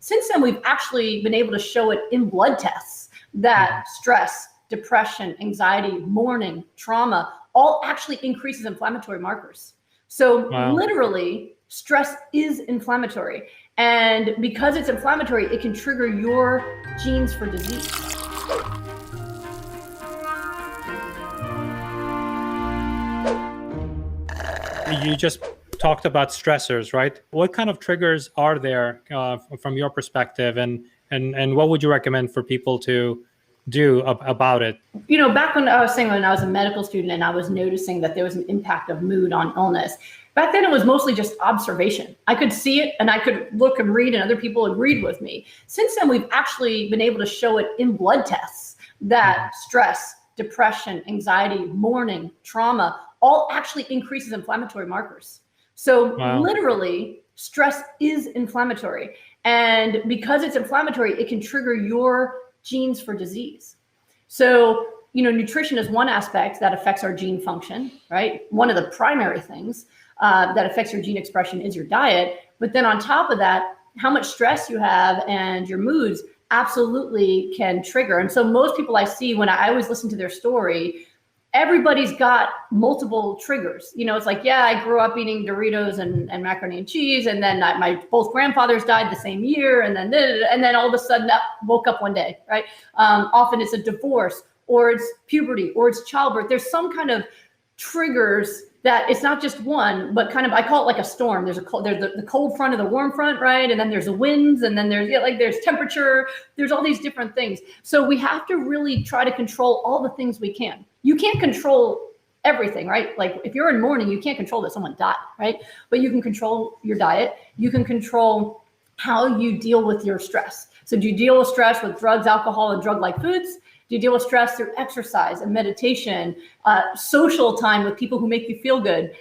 Since then, we've actually been able to show it in blood tests that stress, depression, anxiety, mourning, trauma, all actually increases inflammatory markers. So literally, stress is inflammatory. And because it's inflammatory, it can trigger your genes for disease. You just talked about stressors, right? What kind of triggers are there from your perspective, and what would you recommend for people to do about it? You know, back when I was saying when I was a medical student and I was noticing that there was an impact of mood on illness, back then it was mostly just observation. I could see it and I could look and read, and other people agreed with me. Since then, we've actually been able to show it in blood tests that stress, depression, anxiety, mourning, trauma, all actually increases inflammatory markers. So literally, stress is inflammatory. And because it's inflammatory, it can trigger your genes for disease. So, you know, nutrition is one aspect that affects our gene function, right? One of the primary things that affects your gene expression is your diet. But then on top of that, how much stress you have and your moods absolutely can trigger. And so most people I see, when I always listen to their story, everybody's got multiple triggers. You know, it's like, yeah, I grew up eating Doritos and macaroni and cheese, and then my both grandfathers died the same year, and then all of a sudden I woke up one day, right? Often it's a divorce, or it's puberty, or it's childbirth. There's some kind of triggers that it's not just one, but kind of, I call it like a storm. There's the cold front and the warm front, right? And then there's the winds, and then there's temperature. There's all these different things. So we have to really try to control all the things we can. You can't control everything, right? Like if you're in mourning, you can't control that someone died, right? But you can control your diet. You can control how you deal with your stress. So do you deal with stress with drugs, alcohol, and drug-like foods? Do you deal with stress through exercise and meditation, social time with people who make you feel good?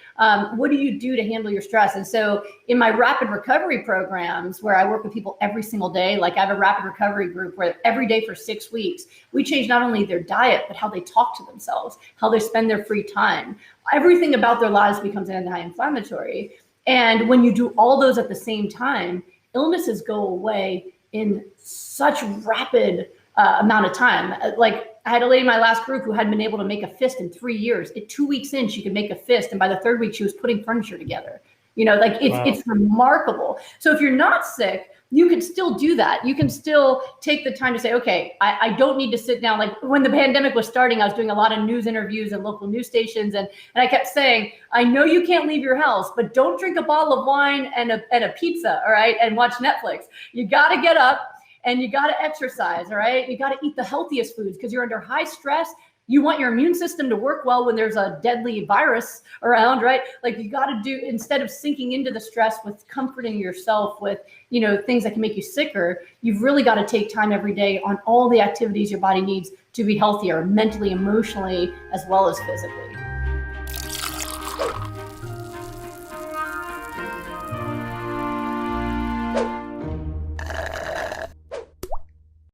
What do you do to handle your stress? And so in my rapid recovery programs, where I work with people every single day, like I have a rapid recovery group where every day for 6 weeks, we change not only their diet, but how they talk to themselves, how they spend their free time. Everything about their lives becomes anti-inflammatory. And when you do all those at the same time, illnesses go away in such rapid amount of time. Like I had a lady in my last group who hadn't been able to make a fist in 3 years. 2 weeks in, she could make a fist, and by the third week, she was putting furniture together. You know, like it's remarkable. So if you're not sick, you can still do that. You can still take the time to say, okay, I don't need to sit down. Like when the pandemic was starting, I was doing a lot of news interviews and local news stations, and I kept saying, I know you can't leave your house, but don't drink a bottle of wine and a pizza, all right, and watch Netflix. You got to get up. And you got to exercise, all right? You got to eat the healthiest foods because you're under high stress. You want your immune system to work well when there's a deadly virus around, right? Like you got to do, instead of sinking into the stress with comforting yourself with, you know, things that can make you sicker, you've really got to take time every day on all the activities your body needs to be healthier, mentally, emotionally, as well as physically.